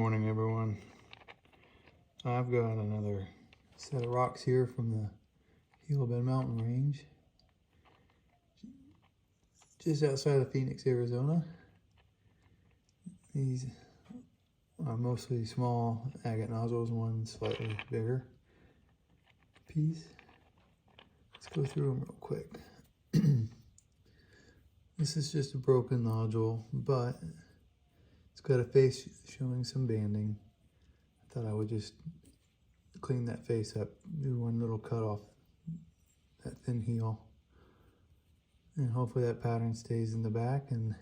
morning, everyone. I've got another set of rocks here from the Gila Bend Mountain range, just outside of Phoenix, Arizona. These are mostly small agate nodules, one slightly bigger piece. Let's go through them real quick. This is just a broken nodule, but it's got a face showing some banding. I thought I would just clean that face up, do one little cut off that thin heel, and hopefully that pattern stays in the back, and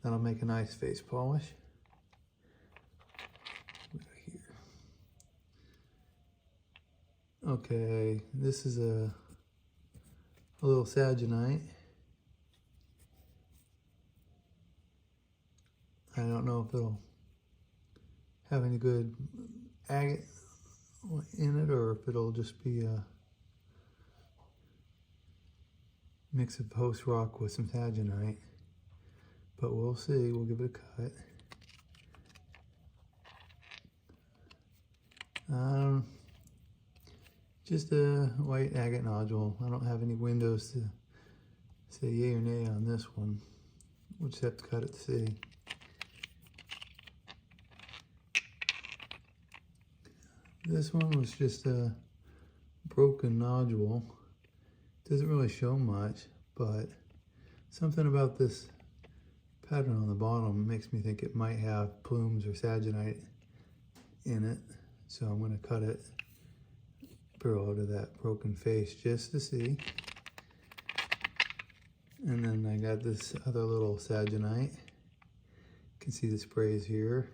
that'll make a nice face polish. Here. Okay, this is a little saginite. I don't know if it'll have any good agate in it, or if it'll just be a mix of post rock with some saginite, but we'll see. We'll give it a cut. Just a white agate nodule. I don't have any windows to say yay or nay on this one. We'll just have to cut it to see. This one was just a broken nodule. Doesn't really show much, but something about this pattern on the bottom makes me think it might have plumes or saginite in it. So I'm going to cut it parallel to that broken face just to see. And then I got this other little saginite. You can see the sprays here.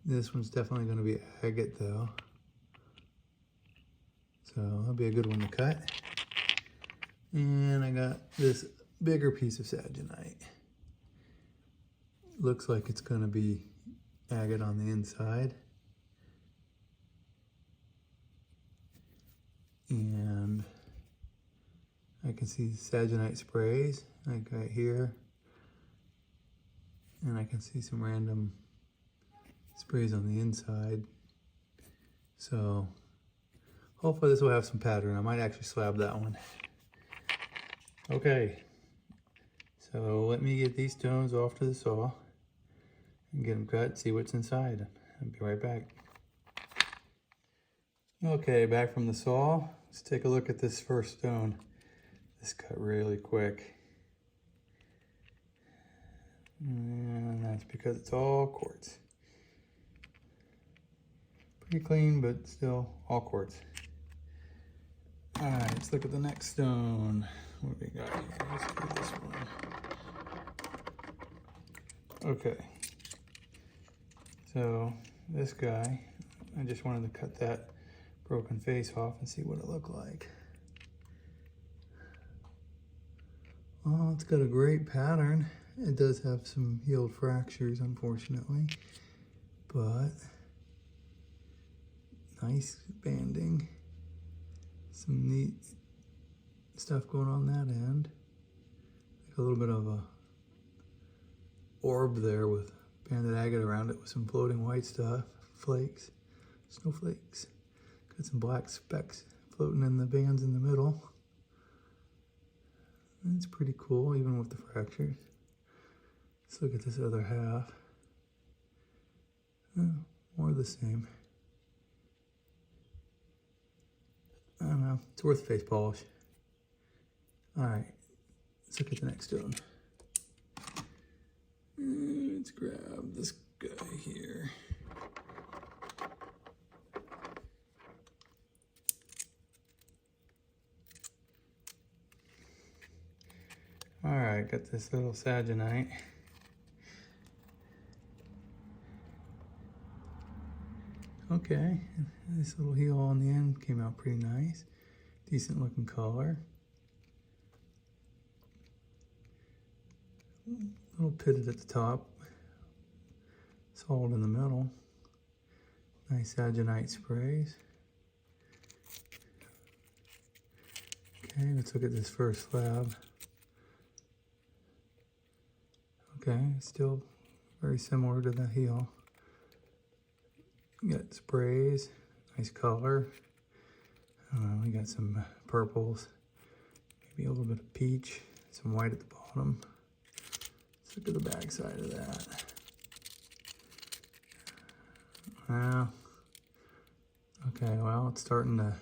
This one's definitely going to be agate though, so that'll be a good one to cut. And I got this bigger piece of saginite. Looks like it's going to be agate on the inside. And I can see saginite sprays like right here. And I can see some random sprays on the inside. So hopefully this will have some pattern. I might actually slab that one. Okay, so let me get these stones off to the saw and get them cut, see what's inside. I'll be right back. Okay, back from the saw. Let's take a look at this first stone. This cut really quick. And that's because it's all quartz. Pretty clean, but still all quartz. All right, let's look at the next stone. What we got here? Let's do this one. Okay. So this guy, I just wanted to cut that broken face off and see what it looked like. Oh, it's got a great pattern. It does have some healed fractures, unfortunately, but nice banding. Some neat stuff going on that end. Like a little bit of a orb there with banded agate around it with some floating white stuff, flakes, snowflakes. Got some black specks floating in the bands in the middle. That's pretty cool, even with the fractures. Let's look at this other half. Oh, more of the same. I don't know, it's worth face polish. All right, let's look at the next stone. Let's grab this guy here. All right, got this little saginite. Okay, this little heel on the end came out pretty nice. Decent looking color. A little pitted at the top. Solid in the middle. Nice saginite sprays. Okay, let's look at this first slab. Okay, still very similar to the heel. We got sprays, nice color. We got some purples, maybe a little bit of peach, some white at the bottom. Let's look at the back side of that. Okay, well, it's starting to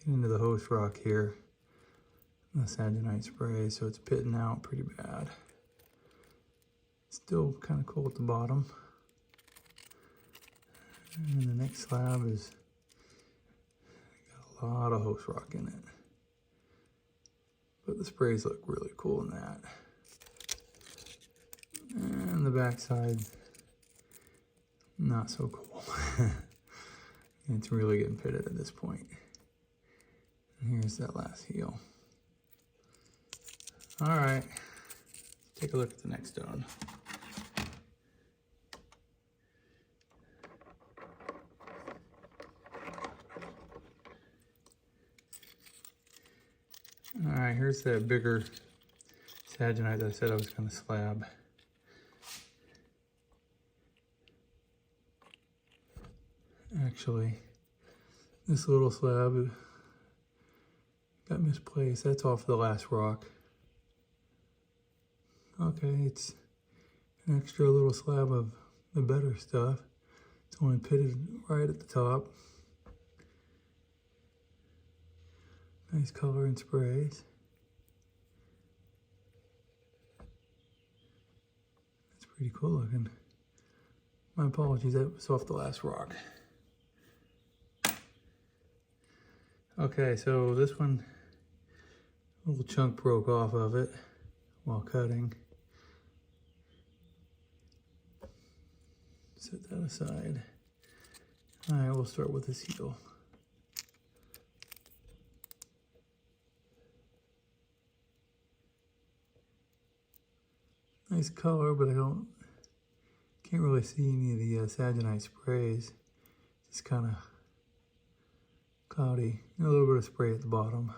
get into the host rock here, the Saginite spray, so it's pitting out pretty bad. Still kind of cool at the bottom. And the next slab is got a lot of host rock in it. But the sprays look really cool in that. And the back side, not so cool. It's really getting pitted at this point. And here's that last heel. All right, take a look at the next stone. All right, here's that bigger Saginite that I said I was going to slab. Actually, this little slab got misplaced. That's off the last rock. Okay, it's an extra little slab of the better stuff. It's only pitted right at the top. Nice color and sprays. That's pretty cool looking. My apologies, that was off the last rock. Okay, so this one, a little chunk broke off of it while cutting. Set that aside. All right, we'll start with this heel. Nice color, but can't really see any of the Saginite sprays. It's kind of cloudy. A little bit of spray at the bottom.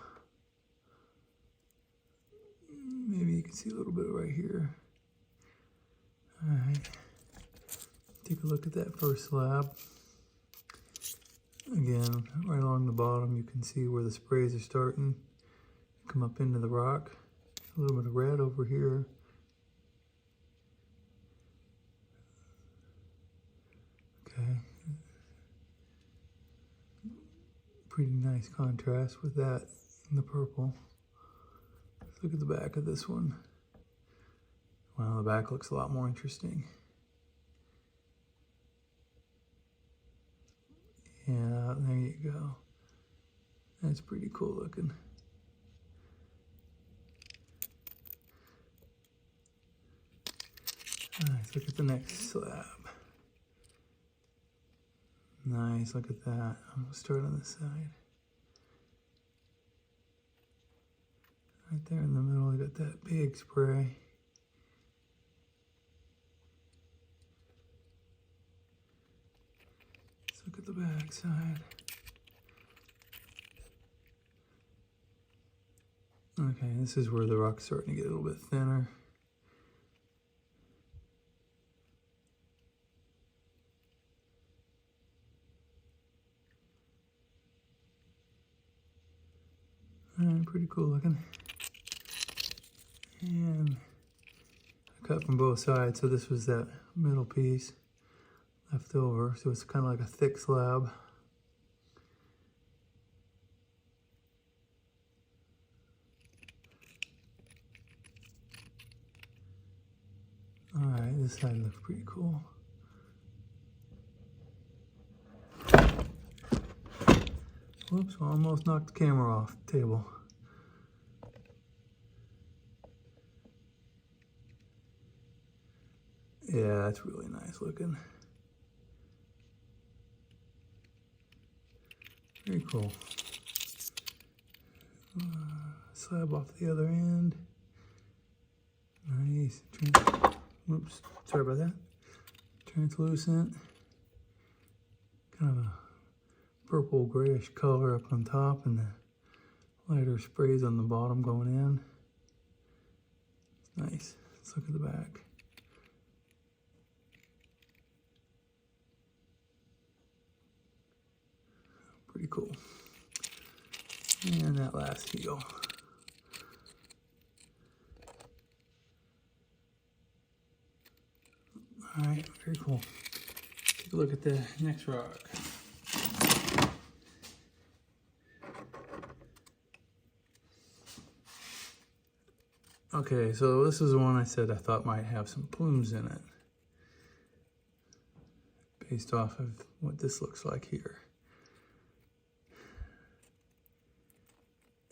Maybe you can see a little bit right here. All right. Take a look at that first slab. Again, right along the bottom, you can see where the sprays are starting to come up into the rock. A little bit of red over here. Okay. Pretty nice contrast with that and the purple. Let's look at the back of this one. Wow, the back looks a lot more interesting. Yeah, there you go. That's pretty cool looking. All right, let's look at the next slab. Nice, look at that. I'm gonna start on this side. Right there in the middle, we got that big spray. Let's look at the back side. Okay, this is where the rock's starting to get a little bit thinner. Pretty cool looking. And I cut from both sides, so this was that middle piece left over. So it's kind of like a thick slab. All right, this side looks pretty cool. Whoops, almost knocked the camera off the table. Yeah, that's really nice looking. Very cool. Slab off the other end. Nice. Whoops, sorry about that. Translucent. Kind of a purple grayish color up on top and the lighter sprays on the bottom going in. It's Nice. Let's look at the back. Pretty cool. And that last heel. All right, very cool. Take a look at the next rock. Okay, so this is the one I said I thought might have some plumes in it, based off of what this looks like here.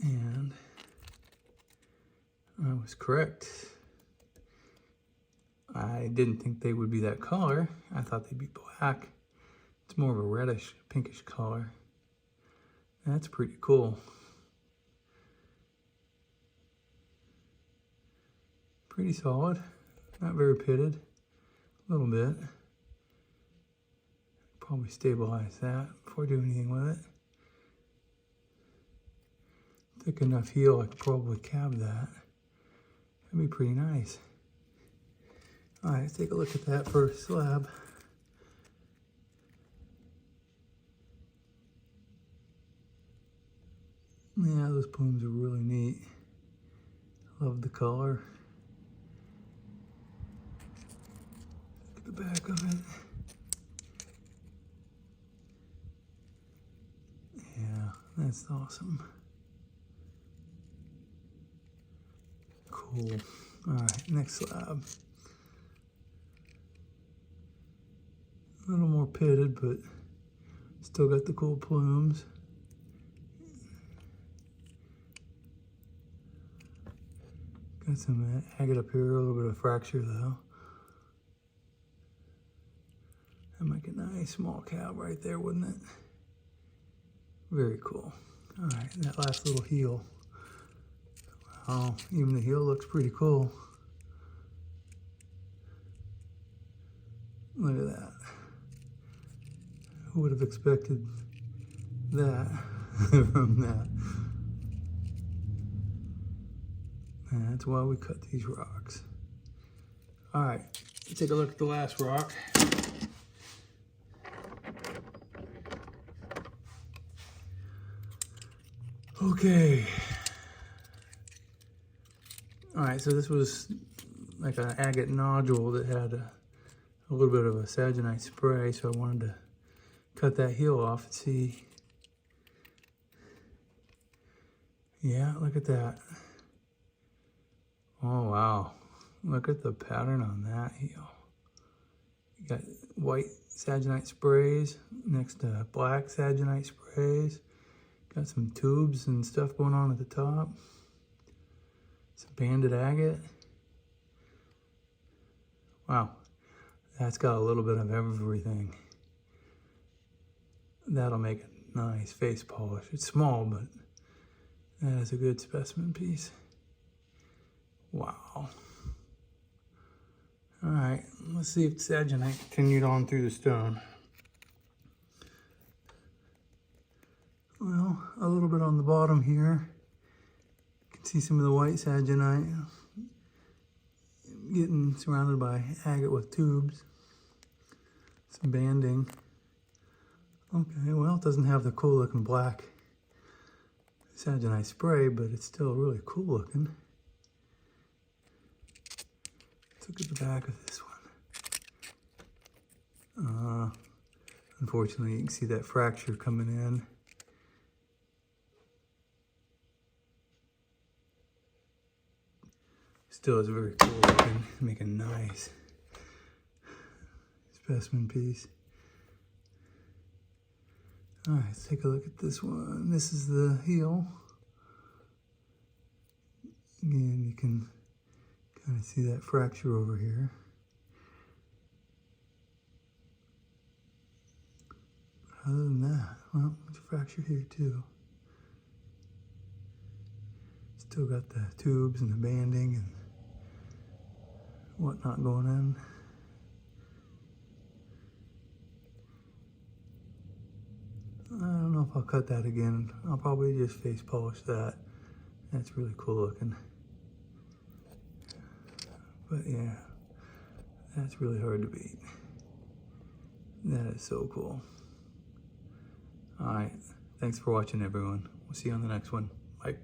And I was correct. I didn't think they would be that color. I thought they'd be black. It's more of a reddish, pinkish color. That's pretty cool. Pretty solid. Not very pitted. A little bit. Probably stabilize that before I do anything with it. Thick enough heel, I could probably cab that. That'd be pretty nice. All right, let's take a look at that first slab. Yeah, those plumes are really neat. Love the color. Look at the back of it. Yeah, that's awesome. Cool. All right, next slab. A little more pitted, but still got the cool plumes. Got some agate up here, a little bit of fracture though. That might get a nice small cab right there, wouldn't it? Very cool. All right, that last little heel. Wow, even the heel looks pretty cool. Look at that. Who would have expected that from that? And that's why we cut these rocks. All right, let's take a look at the last rock. Okay. All right, so this was like an agate nodule that had a little bit of a saginite spray, so I wanted to cut that heel off and see. Yeah, look at that. Oh, wow. Look at the pattern on that heel. You got white saginite sprays next to black saginite sprays. Got some tubes and stuff going on at the top. Some banded agate. Wow, that's got a little bit of everything. That'll make a nice face polish. It's small, but that is a good specimen piece. Wow. All right, let's see if saginite continued on through the stone. Well, a little bit on the bottom here. You can see some of the white saginite getting surrounded by agate with tubes. Some banding. Okay, well, it doesn't have the cool looking black saginite spray, but it's still really cool looking. Let's look at the back of this one. Unfortunately, you can see that fracture coming in. Still is very cool looking, make a nice specimen piece. All right, let's take a look at this one. This is the heel. Again, you can kind of see that fracture over here. Other than that, well, there's a fracture here too. Still got the tubes and the banding and whatnot going in. I don't know if I'll cut that again. I'll probably just face polish that. That's really cool looking. But yeah, that's really hard to beat. That is so cool. All right, thanks for watching, everyone. We'll see you on the next one. Bye.